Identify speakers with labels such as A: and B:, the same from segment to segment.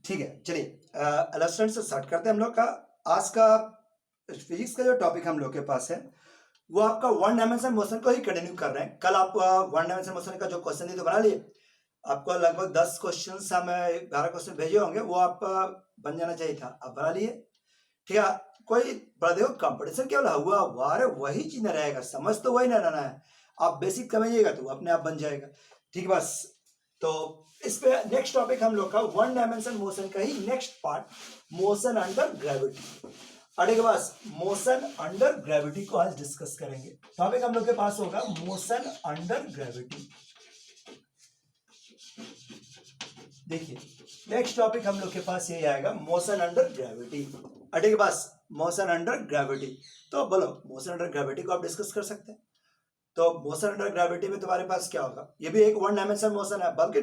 A: ठीक है, चलिए इलस्ट्रेशन से स्टार्ट करते हैं हम लोग का। आज का फिजिक्स का जो टॉपिक हम लोग के पास है वो आपका वन डायमेंशन मोशन को ही कंटिन्यू कर रहे हैं। कल आप वन डायमेंशन मोशन का जो क्वेश्चन दिए तो बना लिए। आपको लगभग 10 क्वेश्चन हमें 12 क्वेश्चन भेजे होंगे, वो आप बन जाना चाहिए था, आप बना लिए। ठीक है, कोई बड़ा देखो कंपटीशन केवल हुआ हुआ अरे वही चीज ना रहेगा, समझ तो वही ना रहना है। आप बेसिक समझिएगा तो अपने आप बन जाएगा। ठीक है, बस तो इस पे नेक्स्ट टॉपिक हम लोग का वन डायमेंशन मोशन का ही next part, motion under gravity. अरे के पास मोशन अंडर ग्रेविटी को आज डिस्कस करेंगे। टॉपिक हम लोग के पास होगा मोशन अंडर ग्रेविटी। देखिए नेक्स्ट टॉपिक हम लोग के पास ये आएगा मोशन अंडर ग्रेविटी। अरे के पास मोशन अंडर ग्रेविटी, तो बोलो मोशन अंडर ग्रेविटी को आप डिस्कस कर सकते हैं। तो मोशन अंडर ग्रेविटी में तुम्हारे पास क्या होगा, ये भी एक वन डायमेंशन मोशन है, बल्कि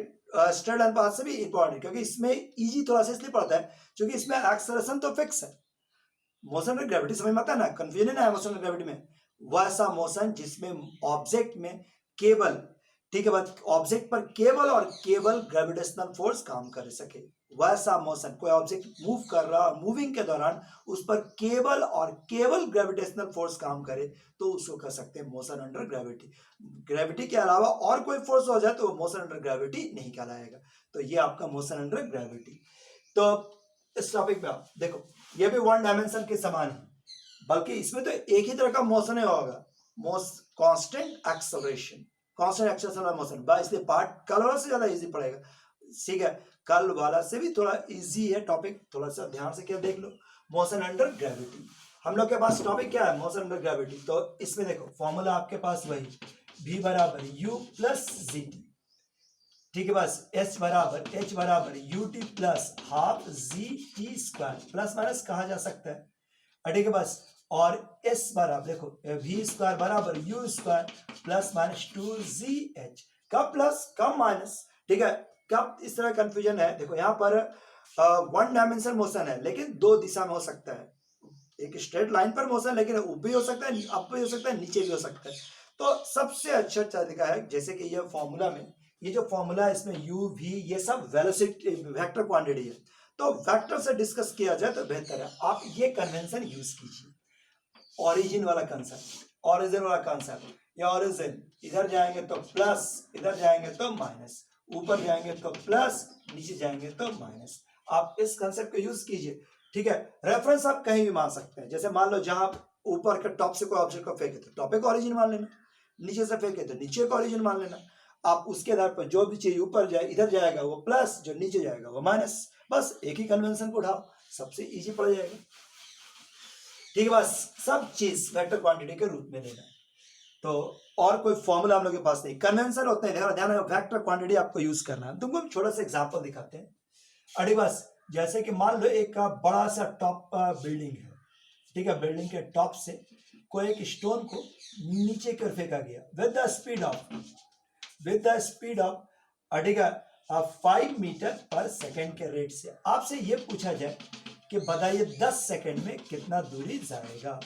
A: स्ट्रेट लाइन पाथ से भी इंपॉर्टेंट, क्योंकि इसमें इजी थोड़ा सा इसलिए पड़ता है क्योंकि इसमें एक्सेलरेशन तो फिक्स है। मोशन अंडर ग्रेविटी समझ में आता है ना, कंफ्यूजन है मोशन अंडर ग्रेविटी में। वैसा मोशन जिसमें ऑब्जेक्ट में केवल, ठीक है बात, ऑब्जेक्ट पर केवल और केवल ग्रेविटेशनल फोर्स काम कर सके, वैसा मोशन। कोई ऑब्जेक्ट मूव कर रहा, मूविंग के दौरान उस पर केवल और केवल ग्रेविटेशनल फोर्स काम करे तो उसको कह सकते हैं मोशन अंडर ग्रेविटी। ग्रेविटी के अलावा और कोई फोर्स हो जाए तो मोशन अंडर ग्रेविटी नहीं कहलाएगा। तो ये आपका मोशन अंडर ग्रेविटी। तो इस टॉपिक में आप देखो ये भी वन डायमेंशन के समान है, बल्कि इसमें तो एक ही तरह का मोशन होगा, कांस्टेंट एक्सेलरेशन, कांस्टेंट एक्सेलरेशन वाला मोशन बा, इसलिए पार्ट कल वाला से ज्यादा इजी पड़ेगा। ठीक है, कल वाला से भी थोड़ा इजी है टॉपिक, थोड़ा सा ध्यान से क्या देख लो। मोशन अंडर ग्रेविटी हम लोग के पास टॉपिक क्या है, मोशन अंडर ग्रेविटी। तो इसमें देखो फॉर्मूला आपके पास वही v बराबर u प्लस जी टी। ठीक है, बस h बराबर U T plus half G T square, plus minus कहा जा सकता है। ठीक है, बस और s बराबर देखो v स्क्वायर बराबर u square plus minus 2gh, कब प्लस कब माइनस। ठीक है, कब इस तरह कंफ्यूजन है, देखो यहाँ पर वन डायमेंशन मोशन है लेकिन दो दिशा में हो सकता है। एक स्ट्रेट लाइन पर मोशन, लेकिन ऊपर भी हो सकता है, अप भी हो सकता है, नीचे भी हो सकता है। तो सबसे अच्छा तरीका है, जैसे कि ये फॉर्मूला में, ये जो फॉर्मूला है इसमें u v ये सब वेलोसिटी वेक्टर क्वांटिटी है, तो वेक्टर से डिस्कस किया जाए तो बेहतर है। आप ये कन्वेंशन यूज कीजिए, ओरिजिन वाला कंसेप्ट, ओरिजिन वाला कंसेप्ट। ये ओरिजिन इधर जाएंगे तो प्लस, इधर जाएंगे तो माइनस, ऊपर जाएंगे तो प्लस, नीचे जाएंगे तो माइनस। आप इस कंसेप्ट को यूज कीजिए। ठीक है, रेफरेंस आप कहीं भी मान सकते हैं। जैसे मान लो जहां ऊपर के टॉप से कोई ऑब्जेक्ट को फेंके तो टॉप का ओरिजिन मान लेना, नीचे से फेंके तो नीचे का ओरिजिन मान लेना। आप उसके आधार पर जो भी चीज ऊपर जाए इधर जाएगा वो प्लस, जो नीचे जाएगा वो माइनस, बस एक ही कन्वेंशन को उठाओ, सबसे इजी पड़ जाएगा। ठीक है, बस सब चीज वेक्टर क्वांटिटी के रूप में लेना है। तो और कोई फॉर्मूला हम लोग के पास नहीं, कन्वेंशन होते हैं, ध्यान वेक्टर क्वांटिटी आपको यूज करना है। तुमको छोटा सा एग्जांपल दिखाते हैं। अरे बस जैसे कि मान लो एक बड़ा सा टॉप बिल्डिंग है। ठीक है, बिल्डिंग के टॉप से कोई एक स्टोन को नीचे कर फेंका गया विद द स्पीड ऑफ ठीक है 5 मीटर पर सेकेंड के रेट से। आपसे ये पूछा जाए कि बताइए 10 सेकेंड में कितना दूरी जाएगा,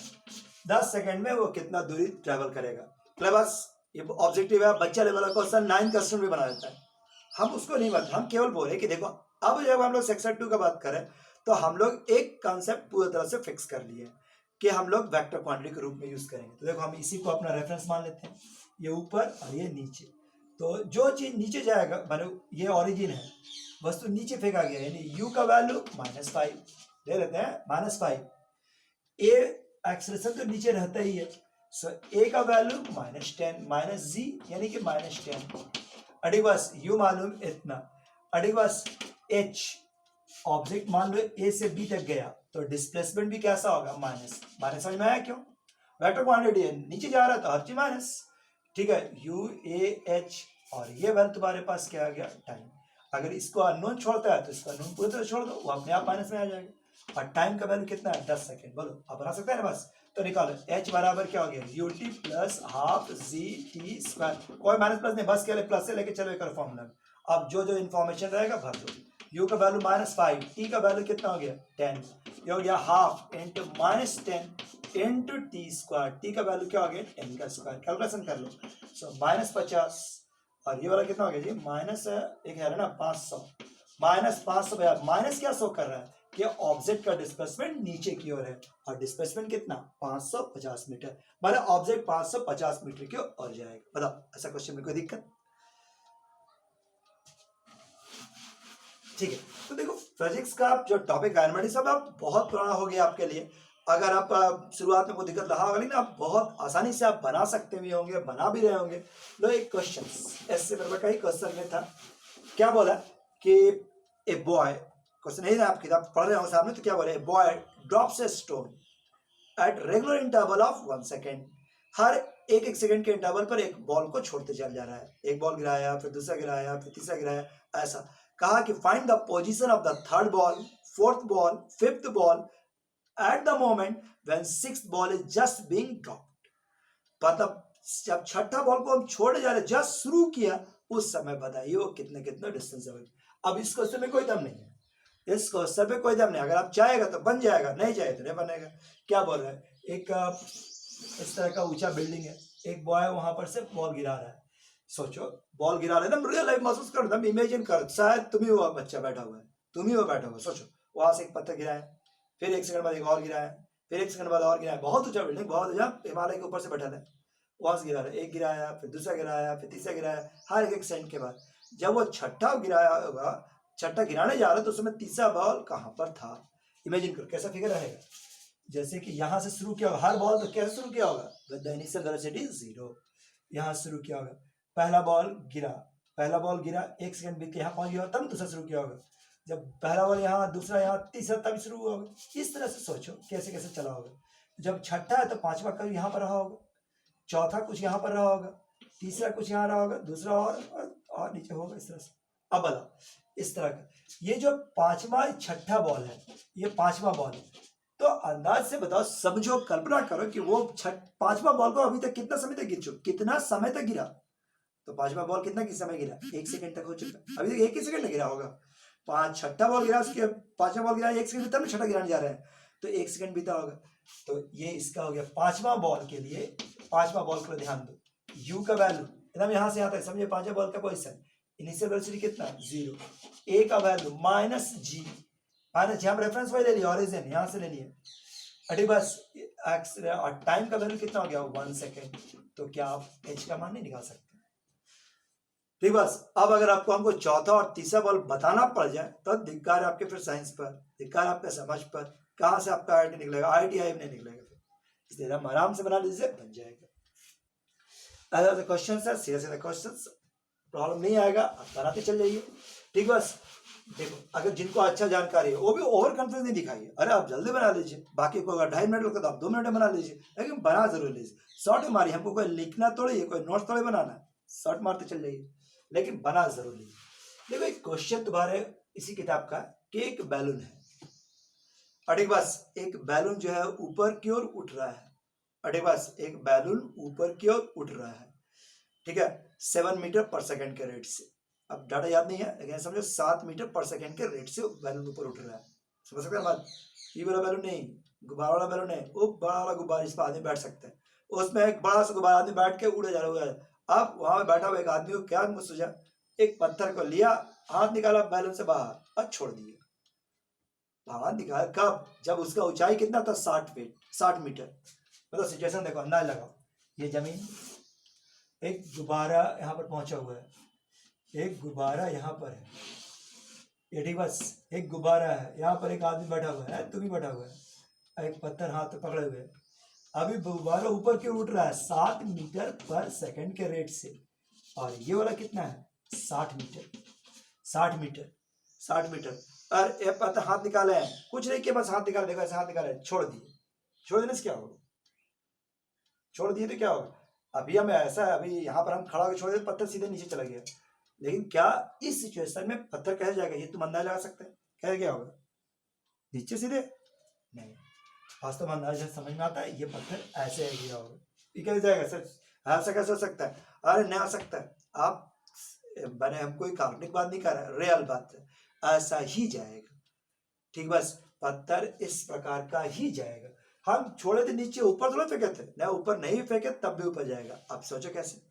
A: 10 सेकेंड में वो कितना दूरी ट्रेवल करेगा। बस ये ऑब्जेक्टिव है, बच्चा लेवल का क्वेश्चन 9 क्वेश्चन भी बना देता है। हम उसको नहीं बताते, हम केवल बोले कि देखो अब जब हम लोग सेक्शन 2 का बात करें तो हम लोग एक कॉन्सेप्ट पूरी तरह से फिक्स कर लिए कि हम लोग वेक्टर क्वांटिटी के रूप में यूज करेंगे। तो देखो हम इसी को अपना रेफरेंस मान लेते हैं, ये ऊपर और ये नीचे। तो जो चीज नीचे जाएगा, मानो ये ओरिजिन है, वस्तु नीचे फेंका गया, यानी u का वैल्यू -5 ले लेते हैं, -5। ए एक्सेलरेशन तो नीचे रहता ही है, सो ए का वैल्यू -10 माइनस जी यानी कि -10। अड़ी बस u मालूम इतना, अड़ी बस h ऑब्जेक्ट मान लो ए से बी तक गया तो डिस्प्लेसमेंट भी कैसा होगा, माइनस। माइनस समझ में आया क्यों, वेक्टर क्वांटिटी है, नीचे जा रहा है तो हर चीज माइनस। ठीक है, u a h और ये वैल्यू तुम्हारे पास क्या आ गया, टाइम। अगर इसको अननोन छोड़ता है तो इसको अननोन पूरी तरह छोड़ दो, वो अपने आप माइनस में आ जाएगा। और टाइम का वैल्यू कितना है, 10 सेकेंड। बोलो आप बना सकते हैं ना, बस तो निकालो h बराबर क्या हो गया, U T plus half G T square. कोई माइनस प्लस नहीं, बस के प्लस से लेके चलो एक फॉर्मूला। अब जो जो इन्फॉर्मेशन रहेगा भर दो। u का वैल्यू -5, t का वैल्यू कितना हो गया 10, ये हो गया half into -10 into T square, T का वैल्यू क्या हो गया 10 का स्क्वायर। कैलकुलेशन कर लो, सो -50 और ये वाला कितना हो गया जी, माइनस एक है ना 500, -550, माइनस क्या शो कर रहा है कि ऑब्जेक्ट का डिस्प्लेसमेंट नीचे की ओर है और डिस्प्लेसमेंट कितना 550 मीटर, मतलब ऑब्जेक्ट 550 मीटर की ओर जाएगा। बताओ ऐसा क्वेश्चन में कोई दिक्कत? ठीक है, तो देखो फिजिक्स का जो टॉपिक है सब आप बहुत पुराना हो गया आपके लिए। अगर आप शुरुआत में कोई दिक्कत रहा होगा, लेकिन आप बहुत आसानी से आप बना सकते भी होंगे, बना भी रहे होंगे। लो एक क्वेश्चन ऐसे नंबर का ही क्वेश्चन में था, क्या बोला कि ए बॉय, क्वेश्चन नहीं था, आप किताब पढ़ रहे हो सामने, तो क्या बोले, a boy drops a stone at regular interval of 1 second. हर एक सेकंड के इंटरवल पर एक बॉल को छोड़ते चल जा रहा है। एक बॉल गिराया, फिर दूसरा गिराया, फिर तीसरा गिराया, ऐसा। कहा कि find the position of the third ball, fourth ball, fifth ball at the moment when sixth ball is just being dropped. मतलब जब छठा बॉल को हम छोड़ने जा रहे, जस्ट शुरू किया, उस समय बताइए वो कितने कितने डिस्टेंस है। अब इस क्वेश्चन में कोई दम नहीं है, इस क्वेश्चन में कोई दम नहीं। अगर आप चाहेगा तो बन जाएगा, नहीं चाहे तो नहीं बनेगा। क्या बोल रहा है, एक इस तरह का ऊंचा बिल्डिंग है, एक बॉय वहां पर से बॉल गिरा रहा है। सोचो बॉल गिरा रहे, एकदम रियल लाइफ महसूस कर, एकदम इमेजिन कर, शायद तुम ही वो बच्चा बैठा हुआ है, तुम ही वो बैठा हुआ है। सोचो वहां से एक पत्थर गिराया, फिर एक सेकंड बाद एक और गिराया, फिर एक सेकंड बाद और गिराया, बहुत ऊंचा बिल्डिंग, बहुत ऊंचा, हिमालय के ऊपर से बैठा है, वहां से गिरा रहा है, एक गिराया, फिर दूसरा गिराया, फिर तीसरा गिराया, हर एक सेकंड के बाद। जब वो छठा गिराया होगा, छठा गिराने जा रहा है, तो उसमें तीसरा बॉल कहां पर था, इमेजिन करो कैसा फिगर रहेगा। जैसे कि यहां से शुरू किया होगा, हर बॉल तो कैसे शुरू किया होगा, विद द इनिशियल वेलोसिटी 0, यहां शुरू किया होगा। पहला बॉल गिरा, एक सेकंड बीत के यहाँ पहुंच गया, तब दूसरा शुरू किया होगा। जब पहला बॉल यहाँ, दूसरा यहाँ, तीसरा तब शुरू हुआ होगा। इस तरह से सोचो कैसे कैसे चला होगा। जब छठा है तो पांचवा कभी यहाँ पर रहा होगा, चौथा कुछ यहाँ पर रहा होगा, तीसरा कुछ यहाँ रहा होगा, दूसरा और नीचे होगा, इस तरह से। अब बताओ इस तरह का, ये जो पांचवा छठा बॉल है, ये पांचवा बॉल है, तो अंदाज से बताओ, समझो, कल्पना करो कि वो पांचवा बॉल को अभी तक कितना समय तक गिर चुका, कितना समय तक गिरा। तो पांचवा बॉल कितना किस समय गिरा, 1 सेकंड तक हो चुका, अभी तक 1 ही सेकंड गिरा होगा। छठा बॉल गिरा, उसके पांचवा बॉल गिरा 1 सेकंड, तब छठा गिराने जा रहे हैं, तो 1 सेकंड बीता होगा। तो ये इसका हो गया पांचवा बॉल के लिए। पांचवा बॉल को ध्यान दो, यू का वैल्यू एकदम यहां से आता है, समझे, पांचवा बॉल का पोजीशन, इनिशियल वेलोसिटी कितना 0, ए का वैल्यू -g, हम रेफरेंस वही ले लिया, ऑरिजिन यहां से ले लिए, अरे बस एक्स, और टाइम का वैल्यू कितना हो गया 1 सेकेंड। तो क्या आप एच का मान नहीं निकाल सकते? ठीक, बस अब अगर आपको हमको चौथा और तीसरा बॉल बताना पड़ जाए तो धिक्कार आपके फिर साइंस पर, धिक्कार आपके समझ पर, कहां से आपका आईटी निकलेगा, आईटीआई नहीं निकलेगा। फिर इसलिए हम आराम से बना लीजिए, बन जाएगा। क्वेश्चन है, सीधा सीधा क्वेश्चन, प्रॉब्लम नहीं आएगा, आप बनाते चल जाइए। ठीक, बस देखो, अगर जिनको अच्छा जानकारी है वो भी ओवर कॉन्फिडेंस नहीं दिखाइए, अरे आप जल्दी बना लीजिए, बाकी को अगर 2.5 मिनट लगता तो आप 2 मिनट में बना लीजिए, लेकिन बना जरूर लीजिए। शॉर्ट मारिए, हमको कोई लिखना थोड़ी है, कोई नोट्स थोड़ी बनाना है, शॉर्ट मारते चल जाइए, लेकिन बना जरूर लीजिए। देखो एक क्वेश्चन तुम्हारे इसी किताब का कि एक बैलून है, अरे बस एक बैलून जो है ऊपर की ओर उठ रहा है, अरे बस एक बैलून ऊपर की ओर उठ रहा है, ठीक है, 7 मीटर पर सेकंड के रेट से। अब डाटा याद नहीं है, लेकिन समझो 7 मीटर पर सेकंड के रेट से बैलून ऊपर उठ रहा है। समझ सकते हैं बात? ये वाला बैलून नहीं, गुब्बारा वाला बैलून है, वो बड़ा वाला गुब्बारा, इस पर आदमी बैठ सकता है, उसमें एक बड़ा सा गुब्बारा, आदमी बैठ के उड़े जा रहा है। अब वहां पे बैठा हुआ एक आदमी को क्या सूझा, एक पत्थर को लिया, हाथ निकाला बैलून से बाहर और छोड़ दिया। बाहर निकाल कब, जब उसका ऊंचाई कितना था 60 मीटर। मतलब सिचुएशन देखो, अंदाज लगाओ, ये जमीन, एक गुब्बारा यहाँ पर पहुंचा हुआ है, एक गुब्बारा यहाँ पर है, ये ठीक, बस एक गुब्बारा है, यहाँ पर एक आदमी बैठा हुआ है, तुम भी बैठा हुआ है, एक पत्थर हाथ में पकड़े हुए, अभी गुब्बारा ऊपर की उठ रहा है 7 मीटर पर सेकंड के रेट से, और ये वाला कितना है 60 मीटर, 60 मीटर, 60 मीटर। और ये पत्थर हाथ निकाले हैं, कुछ नहीं किया, बस हाथ निकाले, देखो ऐसे हाथ निकाले, छोड़ दिए, छोड़ देने से क्या होगा, छोड़ दिए तो क्या होगा, अभी हमें ऐसा है, अभी यहाँ पर हम खड़ा होकर छोड़ दे, पत्थर सीधे नीचे चला गया, लेकिन क्या इस सिचुएशन में पत्थर कैसे जाएगा, ये तुम अंदाजा लगा सकते हैं, कैसे क्या होगा, नीचे सीधे नहीं, वास्तव में अंदाजा समझ में आता है, ये पत्थर ऐसे गिरा होगा, ये कैसे जाएगा सर, ऐसा कैसे हो सकता है, अरे नहीं हो सकता है, आप मैंने हम कोई काल्पनिक बात नहीं कर रहा, रियल बात है, ऐसा ही जाएगा। ठीक, बस पत्थर इस प्रकार का ही जाएगा, हम छोड़े थे नीचे, ऊपर थोड़ा फेंके थे, नहीं ऊपर नहीं फेंके तब भी ऊपर जाएगा। अब सोचो कैसे,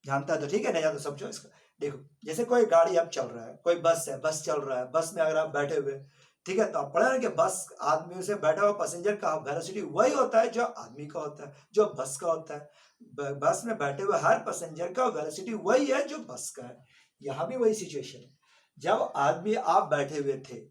A: जानता है तो ठीक है, नहीं जानता तो समझो इसका। देखो जैसे कोई गाड़ी अब चल रहा है, कोई बस है, बस चल रहा है, बस में अगर आप बैठे हुए, ठीक है, तो आप पढ़े ना कि बस आदमी से बैठा हुआ पैसेंजर का वेलोसिटी वही होता है जो आदमी का होता है, जो बस का होता है। बस में बैठे हुए हर पैसेंजर का वेलोसिटी वही है जो बस का है। यहाँ भी वही सिचुएशन है। जब आदमी आप बैठे हुए थे,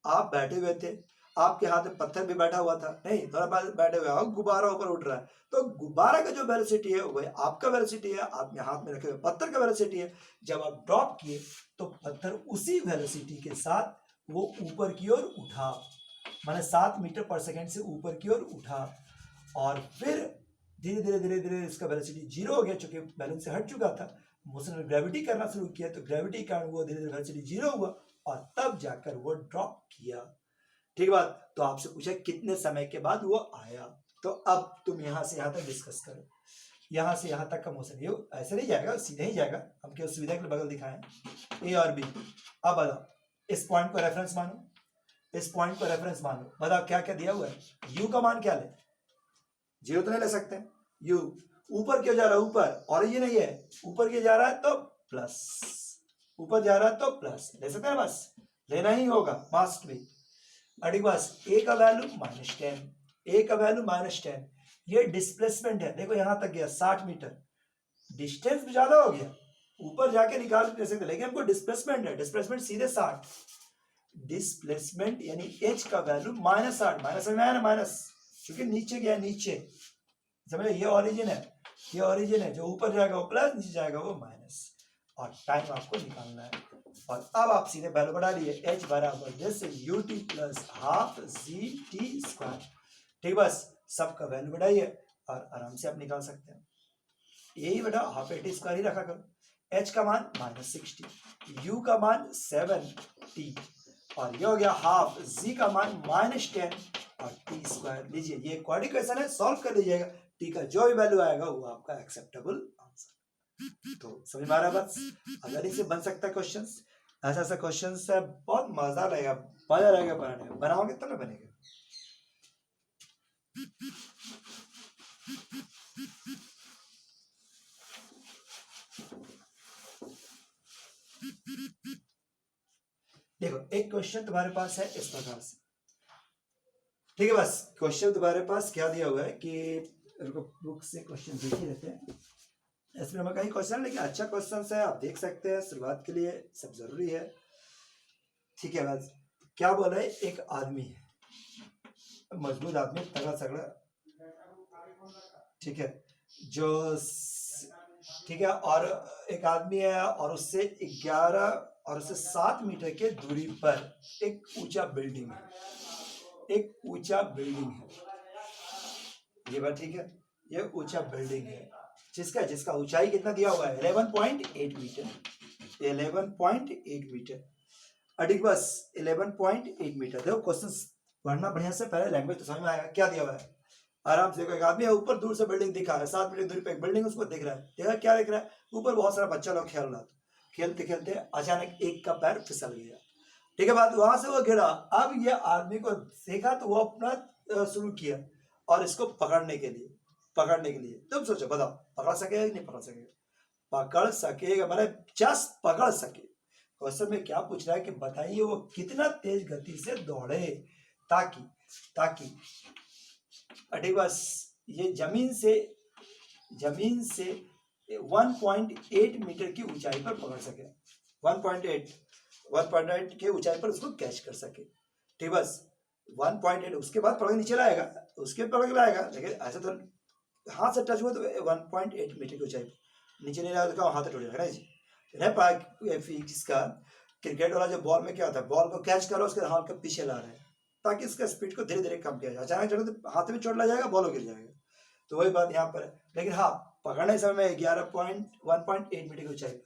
A: आप बैठे हुए थे, आपके हाथ में पत्थर भी बैठा हुआ था नहीं, थोड़ा बैठे हुए आप, गुब्बारा ऊपर उठ रहा है, तो गुब्बारा का जो वेलोसिटी है वह आपका वेलोसिटी है, आपने हाथ में रखे हुए पत्थर का वेलोसिटी है। जब आप ड्रॉप किए तो पत्थर उसी वेलोसिटी के साथ वो ऊपर की ओर उठा, माने 7 मीटर पर सेकंड से ऊपर की ओर उठा, और फिर धीरे धीरे धीरे धीरे इसका वेलोसिटी जीरो हो गया, चूंकि बैलेंस से हट चुका था। मोशन ग्रेविटी करना शुरू किया तो ग्रेविटी के कारण वो धीरे धीरे वेलोसिटी जीरो हुआ और तब जाकर वो ड्रॉप किया। ठीक बात। तो आपसे पूछा कितने समय के बाद वो आया, तो अब तुम यहां से यहां तक डिस्कस करो। यहां से यहां तक का मोशन ये ऐसे नहीं जाएगा, सीधे ही जाएगा, हम केवल सुविधा के लिए बगल दिखाएं ए और बी। अब बताओ, इस पॉइंट को रेफरेंस मानो, इस पॉइंट को रेफरेंस मानो, बताओ क्या क्या दिया हुआ है। यू का मान क्या ले, जीरो तो नहीं ले सकते। यू ऊपर क्यों जा रहा है, ऊपर ऑरिजिन ही है, ऊपर क्यों जा रहा है तो प्लस, ऊपर जा रहा है तो प्लस ले सकते हैं, बस लेना ही होगा, मस्ट भी। अड़ी बस ए का वैल्यू -10, ए का वैल्यू -10, ये डिस्प्लेसमेंट है, देखो यहां तक गया 60 मीटर, डिस्टेंस भी ज्यादा हो गया, ऊपर जाके निकाल नहीं सकते, लेकिन हमको डिस्प्लेसमेंट है, डिस्प्लेसमेंट सीधे 60, डिस्प्लेसमेंट यानी एच का वैल्यू -60, माइनस में आया ना, माइनस क्योंकि नीचे गया, नीचे समझे, ये ऑरिजिन है, ये ऑरिजिन है, जो ऊपर जाएगा वो प्लस, नीचे जाएगा वो माइनस, और टाइम आपको निकालना है। और अब आप सीधे वैल्यू बढ़ा लिए, एच बराबर जैसे U T plus half G T square, ठीक, बस सबका वैल्यू बढ़ाइए और आराम से आप निकाल सकते हैं। यही बेटा हाफ ए टी स्क्वायर ही रखा करो। एच का मान -60, यू का मान 7t, और ये हो गया हाफ, जी का मान -10 और टी स्क्वायर। लीजिए ये क्वाड्रेटिक इक्वेशन है, सॉल्व कर लीजिएगा, टी का जो भी वैल्यू आएगा वो आपका एक्सेप्टेबल आंसर। तो समझ में आ रहा है बस, अगर इसे बन सकता है क्वेश्चन, ऐसा ऐसा क्वेश्चन है, बहुत मजा रहेगा, मजा रहेगा बनाने में, बनाओगे तब ना बनेगा। देखो एक क्वेश्चन तुम्हारे पास है इस प्रकार से, ठीक है, बस क्वेश्चन तुम्हारे पास क्या दिया हुआ है कि बुक से क्वेश्चन देख ही रहते हैं, इसमें हमें कई क्वेश्चन, लेकिन अच्छा क्वेश्चन है, आप देख सकते हैं, शुरुआत के लिए सब जरूरी है, ठीक है। बस क्या बोल रहा है, एक आदमी है, मजबूत आदमी, तगड़ा सगड़ा, ठीक है, जो ठीक है, और एक आदमी है और उससे 11 और उससे 7 मीटर के दूरी पर एक ऊंचा बिल्डिंग है, एक ऊंचा बिल्डिंग है, ये बात ठीक है, ये ऊंचा बिल्डिंग है, जिसका ऊंचाई कितना दिया हुआ है 11.8 मीटर, 11.8 मीटर, अधिक बस 11.8 मीटर। देखो क्वेश्चन पढ़ना बढ़िया से, पहले लैंग्वेज तो समझ में आएगा, क्या दिया हुआ है आराम से। एक आदमी है, ऊपर दूर से बिल्डिंग दिखा रहा है, 7 मीटर दूरी पे एक बिल्डिंग उसको दिख रहा है, देखा क्या दिख रहा है, ऊपर बहुत सारा बच्चा लोग खेल रहा था, खेलते खेलते अचानक एक का पैर फिसल गया, ठीक है बात, वहां से वो गिरा। अब ये आदमी को देखा तो वो अपना शुरू किया और इसको पकड़ने के लिए तुम सोचो, बताओ पकड़ सकेगा कि नहीं पकड़ सकेगा, पकड़ सकेगा, मैंने जस्ट पकड़ सके। क्वेश्चन में क्या पूछ रहा है कि बताइए वो कितना तेज गति से दौड़े ताकि बस ये जमीन से 1.8 मीटर की ऊंचाई पर पकड़ सके, 1.8 के ऊंचाई पर उसको कैच कर सके, ठीक, बस 1.8, उसके बाद पकड़ नीचे लाएगा, लेकिन ऐसा तो हाथ से टच हुआ तो 1.8 मीटर की ऊंचाई पर नीचे नहीं लाएगा तो हाथ टूट जाएगा ना जी। इसका क्रिकेट वाला जो बॉल में क्या होता है, बॉल को कैच करो, उसके हाथ को पीछे ला रहे हैं ताकि इसका स्पीड को धीरे धीरे कम किया जाए, अचानक चढ़ो तो हाथ में चोट लग जाएगा, बॉल गिर जाएगा, तो वही बात यहाँ पर है। लेकिन हाँ, पकड़ने समय में 1.8 मीटर की ऊंचाई पर,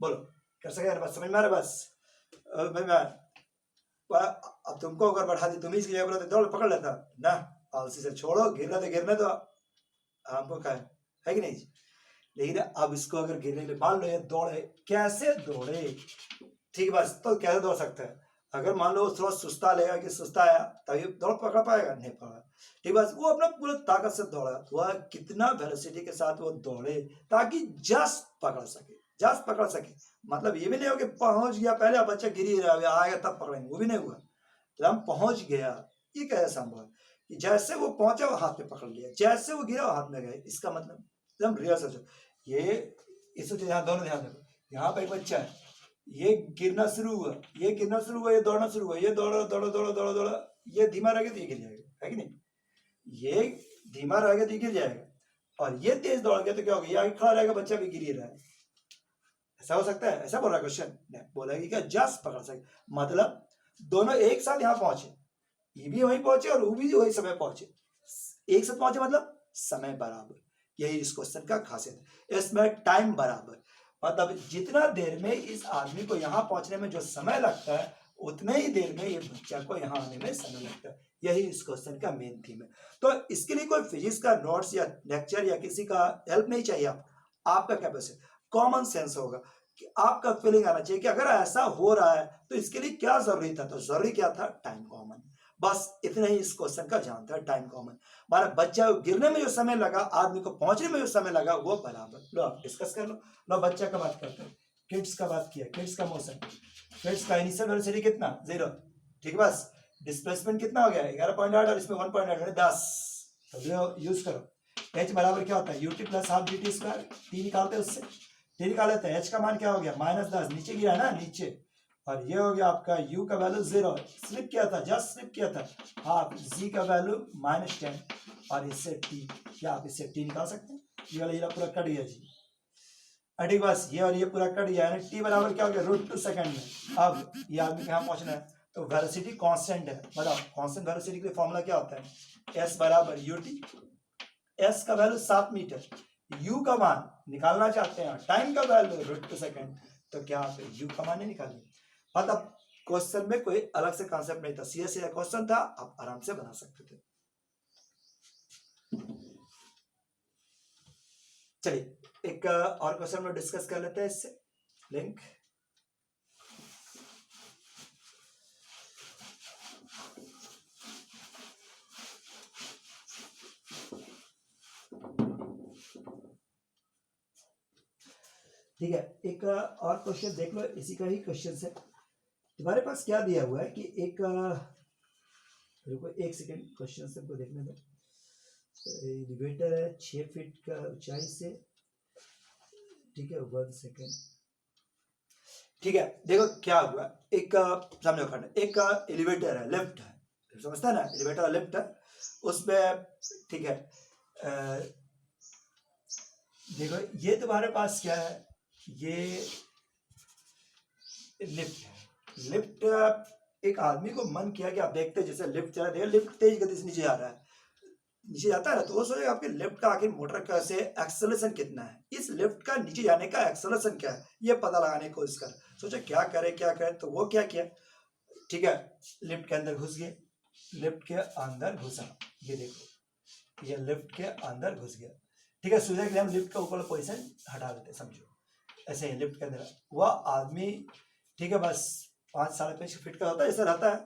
A: बोलो कर सके, बस समझ में आ रहा है, बस अब तुमको अगर बढ़ा दी, तुम ही इसकी जगह बोला तो दौड़ पकड़ लेता ना, आलसी से छोड़ो, गिरना तो हमको क्या है कि नहीं, लेकिन अब इसको अगर गिरने के मान लो ये दौड़े, कैसे दौड़े, ठीक, बस तो कैसे दौड़ सकता है, अगर मान लो थोड़ा सुस्ता लेगा कि सुस्ता आया तभी दौड़ पकड़ पाएगा, नहीं पकड़ा, ठीक, बस वो अपना पूरा ताकत से दौड़ा, वह कितना वेलोसिटी के साथ वो दौड़े ताकि जस्ट पकड़ सके, मतलब ये भी नहीं हो कि पहुंच गया पहले, अब बच्चा गिर ही रहा, आएगा तब पकड़ेंगे, वो भी नहीं हुआ। तो हम पहुंच गया, ये कैसे संभव है कि जैसे वो पहुंचा वो हाथ में पकड़ लिया, जैसे वो गिरा वो हाथ में गए। इसका मतलब एकदम रियल सोचो। ये इस यहाँ दोनों ध्यान रखो, यहाँ पर एक बच्चा है, ये गिरना शुरू हुआ, ये गिरना शुरू हुआ, ये दौड़ना शुरू हुआ, ये दौड़ा दौड़ा दौड़ा दौड़ा दौड़ा, ये धीमा रहेगा तो ये गिर जाएगा, है कि नहीं? ये धीमा रहेगा तो ये गिर जाएगा, और ये तेज दौड़ गया तो क्या होगा, ये आगे खड़ा रहेगा, बच्चा भी गिर ही रहा है। ऐसा हो सकता है? ऐसा बोल रहा क्वेश्चन नहीं, बोला कि क्या जस्ट पकड़ सके, मतलब दोनों एक साथ यहाँ पहुंचे, ये भी वहीं पहुंचे और वो भी वही समय पहुंचे, एक साथ पहुंचे मतलब समय बराबर। यही इस क्वेश्चन का खासियत है, इसमें टाइम बराबर, मतलब जितना देर में इस आदमी को यहाँ पहुंचने में जो समय लगता है उतने ही देर में ये बच्चा को यहाँ आने में समय लगता है। यही इस क्वेश्चन का मेन थीम है। तो इसके लिए कोई फिजिक्स का नोट्स या लेक्चर या किसी का हेल्प नहीं चाहिए आपको। आपका क्या बस कॉमन सेंस होगा कि आपका फीलिंग आना चाहिए कि अगर ऐसा हो रहा है तो इसके लिए क्या जरूरी था, तो जरूरी क्या था, टाइम कॉमन। बस इतना ही इस क्वेश्चन का जानता है, टाइम कॉमन। हमारा बच्चा गिरने में जो समय लगा, आदमी को पहुंचने में जो समय लगा, वो बराबर। लो आप डिस्कस कर लो। लो बच्चा का बात करते हैं, किड्स का बात किया, किड्स का मोशन, किड्स का इनिशियल वेलोसिटी कितना, 0, ठीक, बस डिस्प्लेसमेंट कितना हो गया 11.8 और इसमें 1.8 10, तो यूज करो। h बराबर क्या होता है, ut plus half dt square, t निकालते हैं उससे, t निकाले तो h का मान क्या हो गया -10, नीचे गिरा ना नीचे, और ये हो गया आपका u का वैल्यू 0, स्लिप किया था, जस्ट स्लिप किया था, हाफ g का वैल्यू -10, और इससे t, क्या आप इससे t निकाल सकते हैं, ये वाला ये पूरा कट गया जी, ठीक, बस ये और ये पूरा कट गया, यानी t बराबर क्या हो गया √2 सेकंड में। अब ये आदमी कहाँ पहुंचना है, तो वेलोसिटी कांस्टेंट है, बताओ कांस्टेंट वेलोसिटी के लिए फॉर्मूला क्या होता है, s बराबर ut, s का वैल्यू 7 मीटर, u का मान निकालना चाहते हैं, टाइम का वैल्यू √2 सेकंड, तो क्या आप u का मान नहीं निकालेंगे। मतलब क्वेश्चन में कोई अलग से कॉन्सेप्ट नहीं था, सीधा सीधा क्वेश्चन था, आप आराम से बना सकते थे। चलिए एक और क्वेश्चन में डिस्कस कर लेते हैं इससे लिंक। ठीक है, एक और क्वेश्चन देख लो, इसी का ही क्वेश्चन है। तुम्हारे पास क्या दिया हुआ है कि एक, रुको एक सेकेंड, क्वेश्चन सबको देखने दो। एलिवेटर है 6 फीट का ऊंचाई से, ठीक है, 1 सेकेंड, ठीक है। देखो क्या हुआ, एक सामने खड़ा, एक एलिवेटर है, लिफ्ट है, समझता है ना, एलिवेटर लिफ्ट है, उसमें, ठीक है, देखो ये तुम्हारे पास क्या है, ये लिफ्ट है। लिफ्ट, एक आदमी को मन किया कि आप देखते हैं जैसे लिफ्ट चला, देखिए लिफ्ट तेज गति से नीचे जा रहा है, नीचे जाता है ना, तो वो सोचेगा आपके लिफ्ट का आखिर मोटर का से एक्सेलरेशन कितना है, इस लिफ्ट का नीचे जाने का एक्सेलरेशन क्या है, ये पता लगाने की कोशिश कर, सोचे क्या करे क्या करे, तो वो क्या किया, ठीक है, लिफ्ट के अंदर घुस गए, लिफ्ट के अंदर घुसा, ये देखो ये लिफ्ट के अंदर घुस गया, ठीक है। सोचा कि हम लिफ्ट का ऊपर पोजिशन हटा देते, समझो ऐसे ही लिफ्ट के अंदर वह आदमी, ठीक है, बस 5-5.5 फीट का होता है, ऐसा रहता है,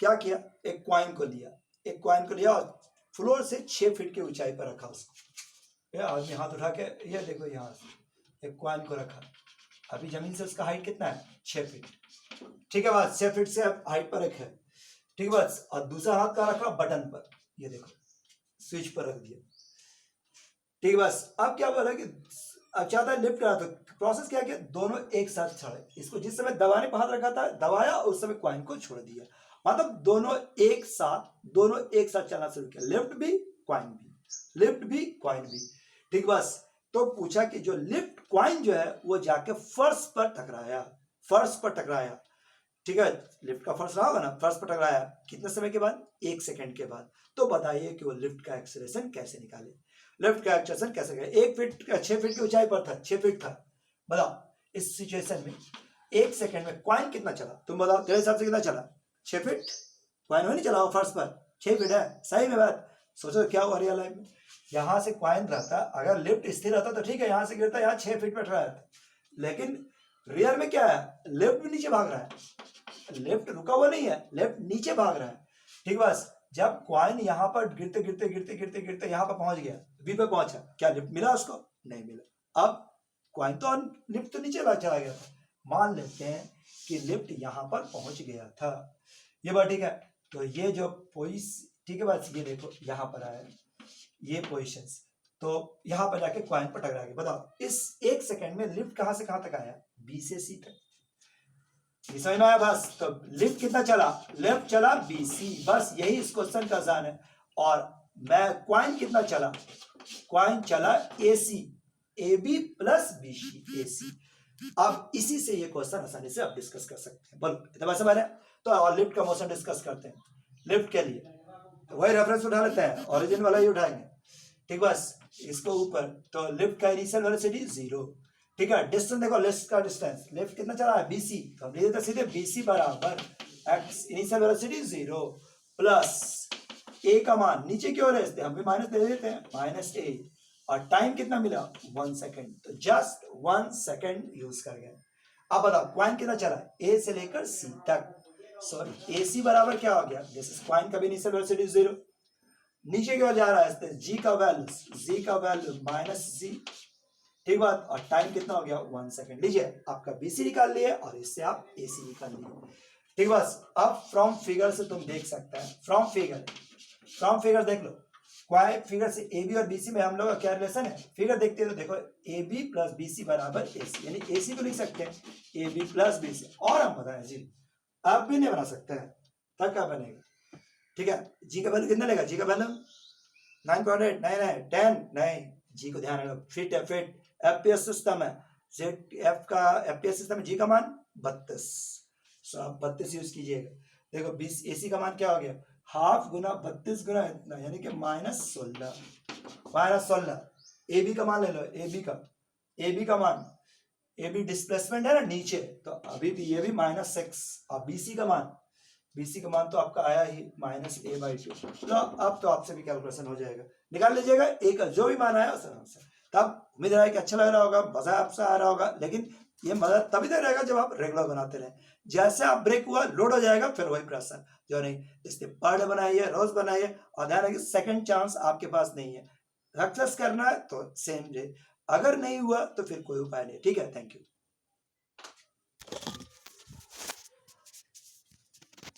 A: क्या किया, एक कॉइन को लिया, एक कॉइन को लिया और फ्लोर से 6 फीट की ऊंचाई पर रखा उसको, ये आदमी हाथ उठा के, ये देखो यहाँ से एक कॉइन को रखा, अभी जमीन से उसका हाइट कितना है 6 फीट, ठीक है, बस 6 फीट से हाइट पर रखा, ठीक है, बस, और दूसरा हाथ का रखा बटन पर, ये देखो स्विच पर रख दिया, ठीक है, बस। अब क्या बोला कि अब चाहता है लिफ्ट करा, तो प्रोसेस क्या किया, दोनों एक साथ चढ़े, इसको जिस समय दबाने पर हाथ रखा था दबाया, उस समय कॉइन को छोड़ दिया, मतलब दोनों एक साथ चलना शुरू किया, लिफ्ट भी कॉइन भी, लिफ्ट भी कॉइन भी, ठीक, बस। तो पूछा कि जो लिफ्ट कॉइन जो है वो जाके फर्श पर टकराया, फर्श पर टकराया, ठीक है, लिफ्ट का फर्श रहा होगा ना, फर्श पर टकराया, कितने समय के बाद, 1 सेकंड के बाद। तो बताइए कि वो लिफ्ट का एक्सेलरेशन कैसे निकाले, लिफ्ट का एक्सेलरेशन कैसे निकाले, 1 फीट 6 फीट की ऊंचाई पर था, 6 फीट था, बताओ इस सिचुएशन में 1 सेकंड में कॉइन कितना चला, तुम बताओ तेरे हिसाब से कितना चला, 6 फीट, कॉइन हो नहीं चला फर्श पर, 6 फीट है, सही में बात, सोचो क्या हुआ रियल लाइफ में, यहाँ से कॉइन रहता, अगर लिफ्ट स्थिर रहता तो ठीक है, यहाँ से गिरता, यहाँ 6 फीट पर ठहरा था, लेकिन रियल में क्या है, लिफ्ट भी नीचे भाग रहा है, लिफ्ट रुका हुआ नहीं है, लिफ्ट नीचे भाग रहा है, ठीक, बस। जब कॉइन यहाँ पर गिरते गिरते गिरते गिरते गिरते यहाँ पर पहुंच गया, बी पे पहुंचा, क्या लिफ्ट मिला उसको, नहीं मिला, अब कॉइन तो लिफ्ट तो नीचे चला गया था, मान लेते हैं कि लिफ्ट यहाँ पर पहुंच गया था, ये बात ठीक है। तो ये जो ठीक है बस, ये देखो यहाँ पर आया ये पोजीशंस, तो यहाँ पर जाके क्वाइन पर टकरा गया। बताओ इस 1 सेकंड में लिफ्ट कहाँ से कहाँ तक आया, बी से सी तक। समझ में आया बस। तो लिफ्ट कितना चला, लेफ्ट चला BC, बस यही इस क्वेश्चन का जान है। और मैं क्वाइन कितना चला, क्वाइन चला AC, AB plus BC AC। अब इसी से ये क्वेश्चन आसानी से आप डिस्कस कर सकते हैं। बोलो इतना समझ है। तो और लिफ्ट का मोशन डिस्कस करते हैं। लिफ्ट के लिए तो वही रेफरेंस उठा लेते हैं, ओरिजिन वाला ही उठाएंगे, ठीक बस इसको ऊपर। तो लिफ्ट का इनिशियल वेलोसिटी 0, ठीक है। डिस्टेंस देखो, लिफ्ट का डिस्टेंस, लिफ्ट कितना चला है BC, तो हम लिख देते सीधे BC बराबर x initial velocity 0 plus a का मान नीचे की ओर है, हम भी माइनस दे देते हैं, -a, और टाइम कितना मिला 1 सेकंड, तो जस्ट 1 सेकंड यूज कर गए। अब बताओ क्वाइन कितना चला, A से लेकर C तक, सॉरी AC बराबर क्या हो गया, दिस इज क्वाइन का भी इनिशियल वेलोसिटी 0, नीचे की ओर जा रहा है, G का वैल्यू -G, ठीक बात, और टाइम कितना हो गया 1 सेकंड। लीजिए आपका BC निकाल लिए और इससे आप AC निकाल लिए, ठीक बस। अब फ्रॉम फिगर से तुम देख सकते हैं, फ्रॉम फिगर देख लो, क्वाइन फिगर से AB और BC में हम लोग का क्या रिलेशन है, फिगर देखते हैं तो देखो AB प्लस BC बराबर AC, यानी AC को लिख सकते हैं AB प्लस BC। और हम बताएं जी, आप भी नहीं बना सकते हैं, तब क्या बनेगा, ठीक है। G का वैल्यू कितना लेगा, G का वैल्यू 9.8 नहीं 10 नहीं, G को ध्यान रखो, फिट FPS सिस्टम है, FPS सिस्टम में G का मान 32, सो आप 32 यूज कीजिएगा। देखो 20 AC का मान क्या हो गया, हाफ गुना 32 गुना इतना, यानी कि -16। AB का मान ले लो, AB का मान, AB डिस्प्लेसमेंट है ना नीचे, तो अभी भी ये भी -6, और BC का मान तो आपका आया ही -a/2। तो अब तो आपसे भी कैलकुलेशन हो जाएगा, निकाल लीजिएगा एक जो भी मान आया उस आराम से। तब उम्मीद है कि अच्छा लग रहा होगा, मजा आपसे आ रहा होगा, लेकिन ये मजा तभी तक रहेगा जब आप रेगुलर बनाते रहे। जैसे आप ब्रेक हुआ लोड हो जाएगा, फिर वही प्रश्न जो नहीं, इसलिए पर डे बनाइए, रोज बनाइए, और ध्यान रखिए सेकंड चांस आपके पास नहीं है। सक्सेस करना है तो सेम डे, अगर नहीं हुआ तो फिर कोई उपाय नहीं, ठीक है। Thank you.